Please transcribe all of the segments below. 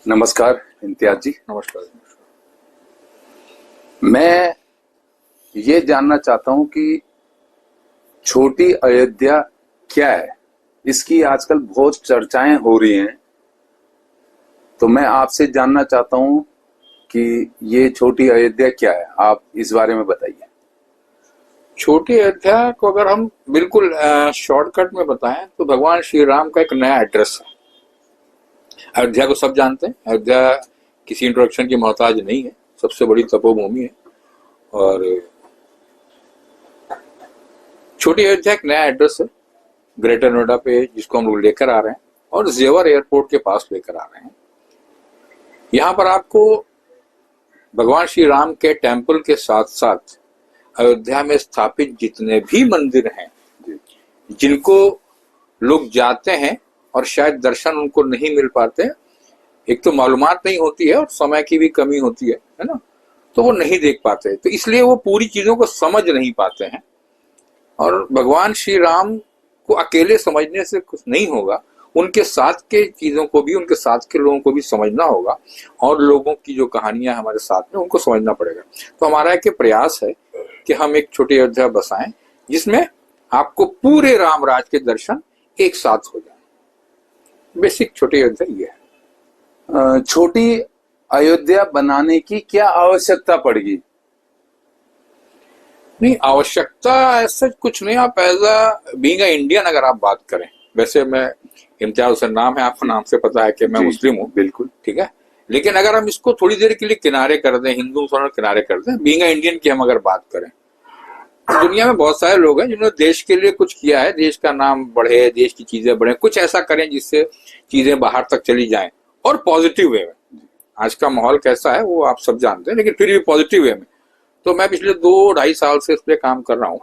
नमस्कार इम्तियाज जी। नमस्कार। मैं ये जानना चाहता हूँ कि छोटी अयोध्या क्या है। इसकी आजकल बहुत चर्चाएं हो रही हैं, तो मैं आपसे जानना चाहता हूँ कि ये छोटी अयोध्या क्या है। आप इस बारे में बताइए। छोटी अयोध्या को अगर हम बिल्कुल शॉर्टकट में बताएं तो भगवान श्री राम का एक नया एड्रेस है। अयोध्या को सब जानते हैं। अयोध्या किसी इंट्रोडक्शन की मोहताज नहीं है, सबसे बड़ी तपोभूमि है। और छोटी अयोध्या एक नया एड्रेस है ग्रेटर नोएडा पे, जिसको हम लोग लेकर आ रहे हैं और जेवर एयरपोर्ट के पास लेकर आ रहे हैं। यहाँ पर आपको भगवान श्री राम के टेम्पल के साथ साथ अयोध्या में स्थापित जितने भी मंदिर हैं, जिनको लोग जाते हैं और शायद दर्शन उनको नहीं मिल पाते, एक तो मालूमात नहीं होती है और समय की भी कमी होती है ना, तो वो नहीं देख पाते, तो इसलिए वो पूरी चीजों को समझ नहीं पाते हैं। और भगवान श्री राम को अकेले समझने से कुछ नहीं होगा, उनके साथ के चीजों को भी, उनके साथ के लोगों को भी समझना होगा और लोगों की जो कहानियां हमारे साथ में उनको समझना पड़ेगा। तो हमारा एक प्रयास है कि हम एक छोटी अयोध्या बसाएं जिसमें आपको पूरे रामराज के दर्शन एक साथ हो जाए। बेसिक छोटी अयोध्या ये है। छोटी अयोध्या बनाने की क्या आवश्यकता पड़ेगी? नहीं, आवश्यकता ऐसा कुछ नहीं। आप as a being a Indian अगर आप बात करें, वैसे मैं इम्तियाज हुसैन नाम है, आपको नाम से पता है कि मैं मुस्लिम हूँ, बिल्कुल ठीक है। लेकिन अगर हम इसको थोड़ी देर के लिए किनारे कर दें, हिंदू मुसलमान किनारे कर दें, बीइंग अ इंडियन की हम अगर बात करें, तो दुनिया में बहुत सारे लोग हैं जिन्होंने देश के लिए कुछ किया है, देश का नाम बढ़े, देश की चीजें बढ़े, कुछ ऐसा करें जिससे चीजें बाहर तक चली जाएं और पॉजिटिव वे में। आज का माहौल कैसा है वो आप सब जानते हैं, लेकिन फिर भी पॉजिटिव वे में। तो मैं पिछले 2-2.5 साल से इस पे काम कर रहा हूँ।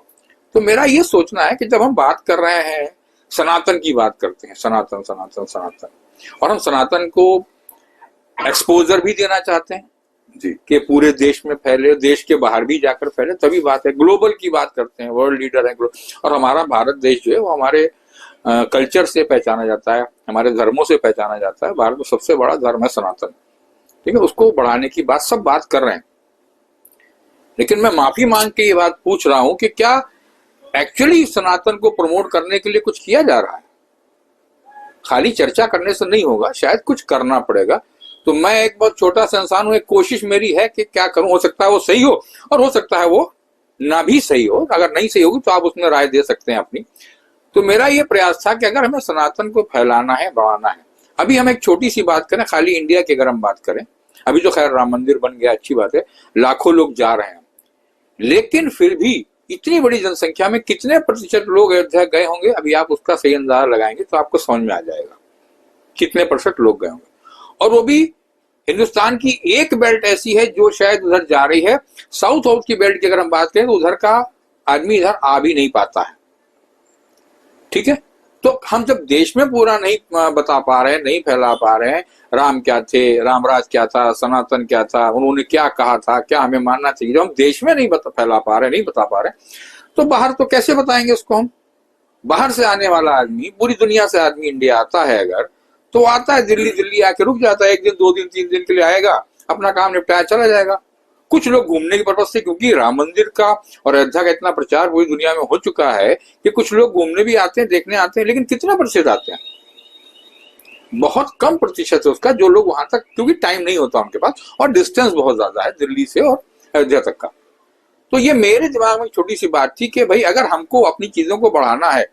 तो मेरा ये सोचना है कि जब हम बात कर रहे हैं, सनातन की बात करते हैं, सनातन सनातन सनातन, और हम सनातन को एक्सपोजर भी देना चाहते हैं जी कि पूरे देश में फैले, देश के बाहर भी जाकर फैले, तभी बात है। ग्लोबल की बात करते हैं, वर्ल्ड लीडर है और हमारा भारत देश जो है वो हमारे कल्चर से पहचाना जाता है, हमारे धर्मों से पहचाना जाता है। भारत में सबसे बड़ा धर्म है सनातन, ठीक है। उसको बढ़ाने की बात सब बात कर रहे हैं, लेकिन मैं माफी मांग के ये बात पूछ रहा हूं कि क्या एक्चुअली सनातन को प्रमोट करने के लिए कुछ किया जा रहा है? खाली चर्चा करने से नहीं होगा, शायद कुछ करना पड़ेगा। तो मैं एक बहुत छोटा सा इंसान हूं, एक कोशिश मेरी है कि क्या करूं। हो सकता है वो सही हो और हो सकता है वो ना भी सही हो। अगर नहीं सही होगी तो आप उसमें राय दे सकते हैं अपनी। तो मेरा ये प्रयास था कि अगर हमें सनातन को फैलाना है, बढ़ाना है, अभी हम एक छोटी सी बात करें, खाली इंडिया की अगर हम बात करें, अभी तो खैर राम मंदिर बन गया, अच्छी बात है, लाखों लोग जा रहे हैं, लेकिन फिर भी इतनी बड़ी जनसंख्या में कितने प्रतिशत लोग अयोध्या गए होंगे? अभी आप उसका सही अंदाजा लगाएंगे तो आपको समझ में आ जाएगा कितने % लोग गए होंगे। और वो भी हिंदुस्तान की एक बेल्ट ऐसी है जो शायद उधर जा रही है। साउथ साउथ की बेल्ट की अगर हम बात करें तो उधर का आदमी इधर आ भी नहीं पाता है, ठीक है। तो हम जब देश में पूरा नहीं बता पा रहे हैं, नहीं फैला पा रहे हैं, राम क्या थे, रामराज क्या था, सनातन क्या था, उन्होंने क्या कहा था, क्या हमें मानना चाहिए, जब हम देश में नहीं फैला पा रहे, नहीं बता पा रहे, तो बाहर तो कैसे बताएंगे उसको हम? बाहर से आने वाला आदमी, पूरी दुनिया से आदमी इंडिया आता है अगर, तो आता है दिल्ली, दिल्ली आके रुक जाता है, 1 दिन 2 दिन 3 दिन के लिए आएगा, अपना काम निपटाया चला जाएगा। कुछ लोग घूमने की पर्पज से, क्योंकि राम मंदिर का और अयोध्या का इतना प्रचार पूरी दुनिया में हो चुका है कि कुछ लोग घूमने भी आते हैं, देखने आते हैं, लेकिन कितना प्रतिशत आते हैं? बहुत कम प्रतिशत है उसका, जो लोग वहां तक, क्योंकि टाइम नहीं होता उनके पास और डिस्टेंस बहुत ज्यादा है दिल्ली से और अयोध्या तक का। तो ये मेरे दिमाग में छोटी सी बात थी कि भाई अगर हमको अपनी चीजों को बढ़ाना है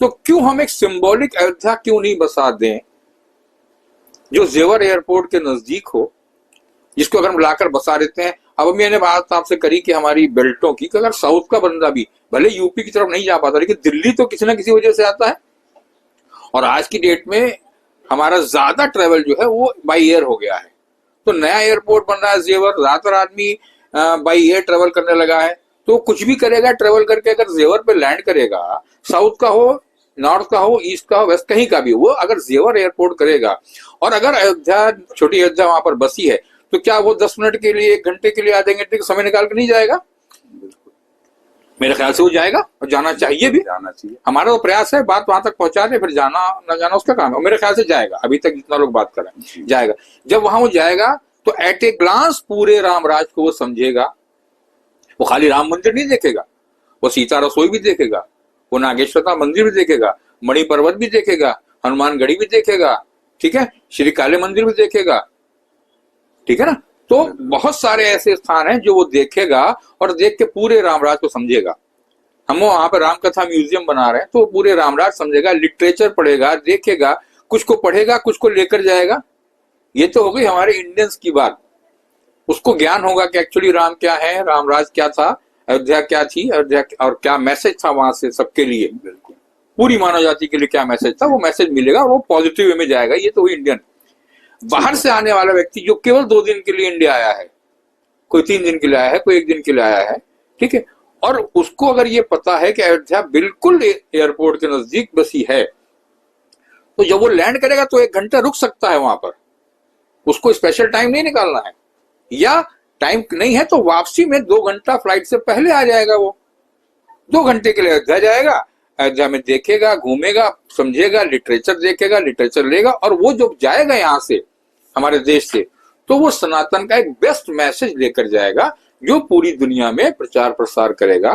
तो क्यों हम एक सिंबॉलिक अयोध्या क्यों नहीं बसा दें जो जेवर एयरपोर्ट के नजदीक हो, जिसको अगर हम लाकर बसा देते हैं। अब मैंने बात आपसे करी कि हमारी बेल्टों की, अगर साउथ का बंदा भी भले यूपी की तरफ नहीं जा पाता, लेकिन दिल्ली तो किसी ना किसी वजह से आता है। और आज की डेट में हमारा ज्यादा ट्रेवल जो है वो बाई एयर हो गया है। तो नया एयरपोर्ट बन रहा है जेवर, ज्यादातर आदमी बाई एयर ट्रेवल करने लगा है। तो कुछ भी करेगा ट्रेवल करके, अगर जेवर पे लैंड करेगा, साउथ का हो, नॉर्थ का हो, ईस्ट का हो, वेस्ट कहीं का भी, वो अगर जेवर एयरपोर्ट करेगा और अगर अयोध्या, छोटी अयोध्या वहां पर बसी है, तो क्या वो 10 मिनट के लिए, 1 घंटे के लिए, आधे घंटे का समय निकाल के नहीं जाएगा? मेरे ख्याल से वो जाएगा और जाना चाहिए भी। जाना चाहिए। हमारा तो प्रयास है बात वहां तक पहुंचा दे, फिर जाना ना जाना उसका काम है। और मेरे ख्याल से जाएगा, अभी तक जितना लोग बात कर रहे हैं जाएगा। जब वहां वो जाएगा तो एट ए ग्लांस पूरे रामराज को वो समझेगा। वो खाली राम मंदिर नहीं देखेगा, वो सीता रसोई भी देखेगा, वो नागेश्वरता मंदिर भी देखेगा, मणि पर्वत भी देखेगा, हनुमानगढ़ी भी देखेगा, ठीक है, श्री काले मंदिर भी देखेगा, ठीक है ना। तो बहुत सारे ऐसे स्थान हैं जो वो देखेगा और देख के पूरे रामराज को समझेगा। हम वहां पर रामकथा म्यूजियम बना रहे हैं तो पूरे रामराज समझेगा, लिटरेचर पढ़ेगा, देखेगा, कुछ को पढ़ेगा, कुछ को लेकर जाएगा। ये तो हो गई हमारे इंडियंस की बात। उसको ज्ञान होगा कि एक्चुअली राम क्या है, रामराज क्या था, अयोध्या क्या थी, अयोध्या और क्या मैसेज था वहां से सबके लिए, बिल्कुल पूरी मानव जाति के लिए क्या मैसेज था, वो मैसेज मिलेगा और वो पॉजिटिव वे में जाएगा। ये तो हुई इंडियन। बाहर से आने वाला व्यक्ति जो केवल 2 दिन के लिए इंडिया आया है, कोई 3 दिन के लिए आया है, कोई 1 दिन के लिए आया है, ठीक है, और उसको अगर ये पता है कि अयोध्या बिल्कुल एयरपोर्ट के नजदीक बसी है, तो जब वो लैंड करेगा तो 1 घंटा रुक सकता है वहां पर। उसको स्पेशल टाइम नहीं निकालना है, या टाइम नहीं है तो वापसी में 2 घंटा फ्लाइट से पहले आ जाएगा। वो 2 घंटे के लिए अयोध्या जाएगा, अयोध्या में देखेगा, घूमेगा, समझेगा, लिटरेचर देखेगा, लिटरेचर लेगा, और वो जब जाएगा यहाँ से हमारे देश से तो वो सनातन का एक बेस्ट मैसेज लेकर जाएगा जो पूरी दुनिया में प्रचार प्रसार करेगा।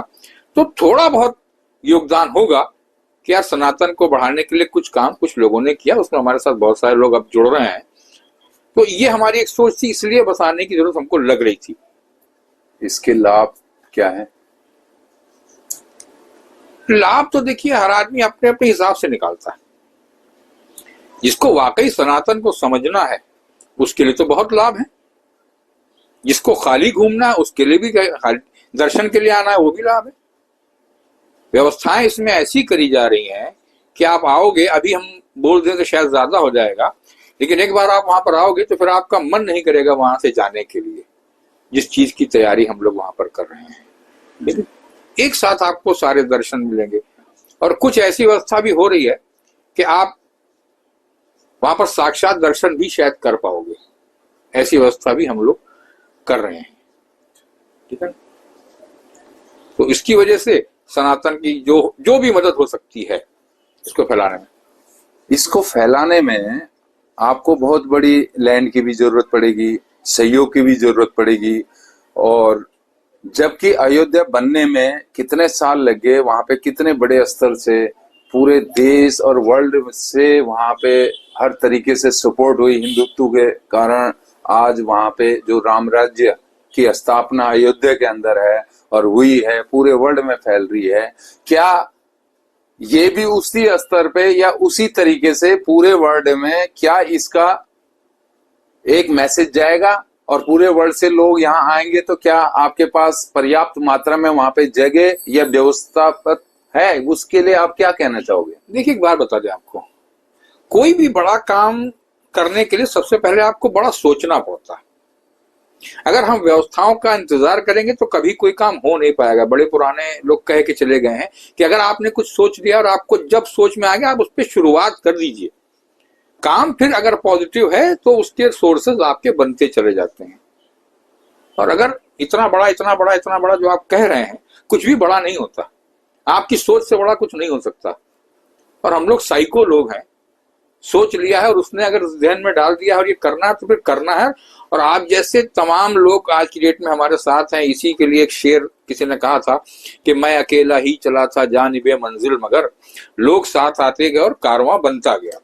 तो थोड़ा बहुत योगदान होगा कि यार सनातन को बढ़ाने के लिए कुछ काम कुछ लोगों ने किया, उसमें हमारे साथ बहुत सारे लोग अब जुड़ रहे हैं। तो ये हमारी एक सोच थी, इसलिए बस आने की जरूरत हमको लग रही थी। इसके लाभ क्या है? लाभ तो देखिए हर आदमी अपने अपने हिसाब से निकालता है। जिसको वाकई सनातन को समझना है उसके लिए तो बहुत लाभ है। जिसको खाली घूमना है उसके लिए भी, दर्शन के लिए आना है वो भी लाभ है। व्यवस्थाएं इसमें ऐसी करी जा रही हैं कि आप आओगे, अभी हम बोल दें तो शायद ज्यादा हो जाएगा, लेकिन एक बार आप वहां पर आओगे तो फिर आपका मन नहीं करेगा वहां से जाने के लिए, जिस चीज की तैयारी हम लोग वहां पर कर रहे हैं। एक साथ आपको सारे दर्शन मिलेंगे, और कुछ ऐसी व्यवस्था भी हो रही है कि आप वहां पर साक्षात दर्शन भी शायद कर पाओगे। ऐसी व्यवस्था भी हम लोग कर रहे हैं, ठीक है। तो इसकी वजह से सनातन की जो भी मदद हो सकती है इसको फैलाने में, इसको फैलाने में आपको बहुत बड़ी लैंड की भी जरूरत पड़ेगी, सहयोग की भी जरूरत पड़ेगी। और जबकि अयोध्या बनने में कितने साल लगे, वहां पे कितने बड़े स्तर से पूरे देश और वर्ल्ड से वहां पे हर तरीके से सपोर्ट हुई हिंदुत्व के कारण। आज वहां पे जो राम राज्य की स्थापना अयोध्या के अंदर है और हुई है, पूरे वर्ल्ड में फैल रही है। क्या ये भी उसी स्तर पे या उसी तरीके से पूरे वर्ल्ड में क्या इसका एक मैसेज जाएगा और पूरे वर्ल्ड से लोग यहाँ आएंगे? तो क्या आपके पास पर्याप्त मात्रा में वहां पे जगह या व्यवस्था है? उसके लिए आप क्या कहना चाहोगे? देखिए एक बात बता दें आपको, कोई भी बड़ा काम करने के लिए सबसे पहले आपको बड़ा सोचना पड़ता है। अगर हम व्यवस्थाओं का इंतजार करेंगे तो कभी कोई काम हो नहीं पाएगा। बड़े पुराने लोग कह के चले गए हैं कि अगर आपने कुछ सोच लिया और आपको जब सोच में आ गया आप उस पर शुरुआत कर दीजिए। काम फिर अगर पॉजिटिव है तो उसके सोर्सेज आपके बनते चले जाते हैं। और अगर इतना बड़ा जो आप कह रहे हैं, कुछ भी बड़ा नहीं होता। आपकी सोच से बड़ा कुछ नहीं हो सकता। और हम लोग साइको लोग हैं, सोच लिया है और उसने अगर ध्यान में डाल दिया और ये करना है तो फिर करना है। और आप जैसे तमाम लोग आज की डेट में हमारे साथ हैं। इसी के लिए एक शेर किसी ने कहा था कि मैं अकेला ही चला था जानिबे मंजिल, मगर लोग साथ आते गए और कारवां बनता गया।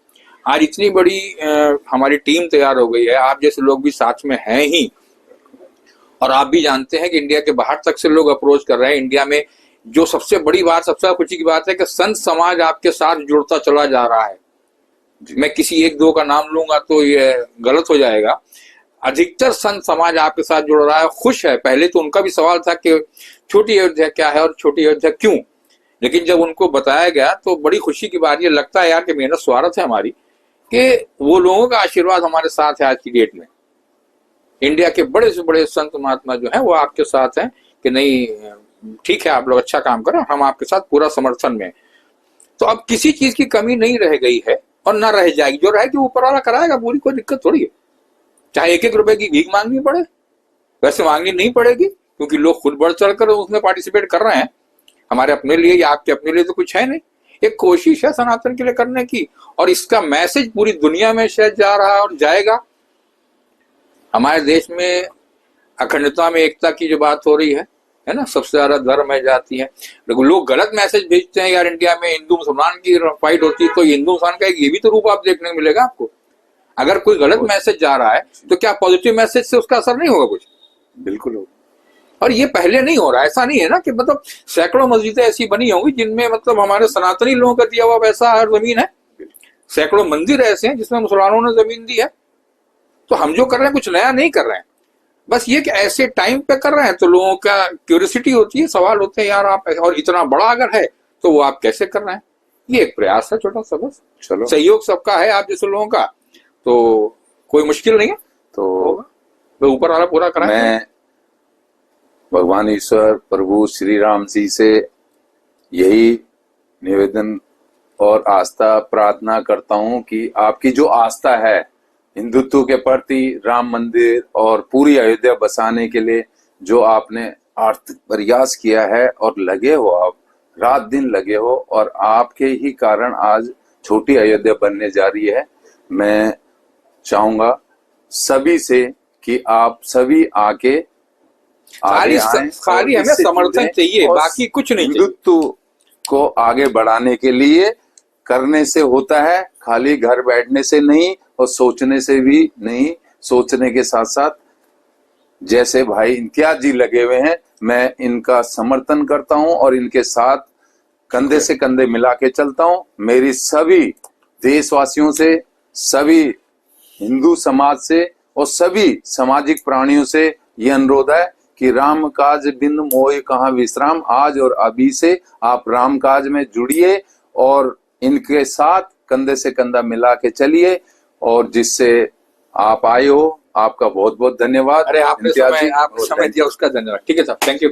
आज इतनी बड़ी हमारी टीम तैयार हो गई है, आप जैसे लोग भी साथ में हैं ही। और आप भी जानते हैं कि इंडिया के बाहर तक से लोग अप्रोच कर रहे हैं। इंडिया में जो सबसे बड़ी बात, सबसे खुशी की बात है कि संत समाज आपके साथ जुड़ता चला जा रहा है। मैं किसी 1-2 का नाम लूंगा तो ये गलत हो जाएगा। अधिकतर संत समाज आपके साथ जुड़ रहा है, खुश है। पहले तो उनका भी सवाल था कि छोटी अयोध्या क्या है और छोटी अयोध्या क्यों, लेकिन जब उनको बताया गया तो बड़ी खुशी की बात ये लगता है यार कि मेहनत स्वार्थ है हमारी, कि वो लोगों का आशीर्वाद हमारे साथ है। आज की डेट में इंडिया के बड़े से बड़े संत महात्मा जो है वो आपके साथ हैं कि नहीं ठीक है, आप लोग अच्छा काम करो, हम आपके साथ पूरा समर्थन में। तो अब किसी चीज की कमी नहीं रह गई है और ना रह जाएगी। जो रहेगी ऊपर वाला कराएगा, पूरी कोई दिक्कत थोड़ी है। चाहे 1-1 रुपए की भीख मांगनी पड़े, वैसे मांगनी नहीं पड़ेगी क्योंकि लोग खुद बढ़ चढ़ कर उसमें पार्टिसिपेट कर रहे हैं। हमारे अपने लिए या आपके अपने लिए तो कुछ है नहीं। एक कोशिश है सनातन के लिए करने की, और इसका मैसेज पूरी दुनिया में शायद जा रहा है और जाएगा। हमारे देश में अखंडता में एकता की जो बात हो रही है ना, सबसे ज्यादा धर्म है, जाति है। लोग गलत मैसेज भेजते हैं, यार इंडिया में हिंदू मुसलमान की फाइट होती है, तो हिंदू मुसलमान का ये भी तो रूप आप देखने को मिलेगा आपको। अगर कोई गलत मैसेज जा रहा है तो क्या पॉजिटिव मैसेज से उसका असर नहीं होगा कुछ? बिल्कुल होगा। और ये पहले नहीं हो रहा, ऐसा नहीं है ना कि मतलब सैकड़ों मस्जिदें ऐसी बनी होंगी जिनमें मतलब हमारे सनातनी लोगों का दिया हुआ वैसा हर जमीन है। सैकड़ों मंदिर ऐसे हैं जिसमें मुसलमानों ने जमीन दी है। तो हम जो कर रहे हैं कुछ नया नहीं कर रहे हैं, बस ये कि ऐसे टाइम पे कर रहे हैं तो लोगों का क्यूरियोसिटी होती है, सवाल होते हैं यार आप, और इतना बड़ा अगर है तो वो आप कैसे कर रहे हैं। ये एक प्रयास है छोटा सा, बस। चलो, सहयोग सबका है, आप जैसे लोगों का, तो कोई मुश्किल नहीं है, तो ऊपर वाला पूरा कराएं। मैं भगवान ईश्वर प्रभु श्री राम जी से यही निवेदन और आस्था प्रार्थना करता हूं कि आपकी जो आस्था है हिंदुत्व के प्रति, राम मंदिर और पूरी अयोध्या बसाने के लिए जो आपने आर्थिक प्रयास किया है और लगे हो, आप रात दिन लगे हो, और आपके ही कारण आज छोटी अयोध्या बनने जा रही है। मैं चाहूंगा सभी से कि आप सभी आके खाली हमें समर्थन चाहिए, बाकी कुछ नहीं। हिंदुत्व को आगे बढ़ाने के लिए करने से होता है, खाली घर बैठने से नहीं और सोचने से भी नहीं। सोचने के साथ साथ जैसे भाई इम्तियाज जी लगे हुए हैं, मैं इनका समर्थन करता हूं और इनके साथ कंधे से कंधे मिला के चलता हूं। मेरी सभी देशवासियों से, सभी हिंदू समाज से और सभी सामाजिक प्राणियों से ये अनुरोध है कि राम काज बिन मोह कहाँ विश्राम। आज और अभी से आप राम काज में जुड़िए और इनके साथ कंधे से कंधा मिला के चलिए। और जिससे आप आए हो, आपका बहुत बहुत धन्यवाद। अरे आपने समय दिया उसका धन्यवाद। ठीक है साहब, थैंक यू।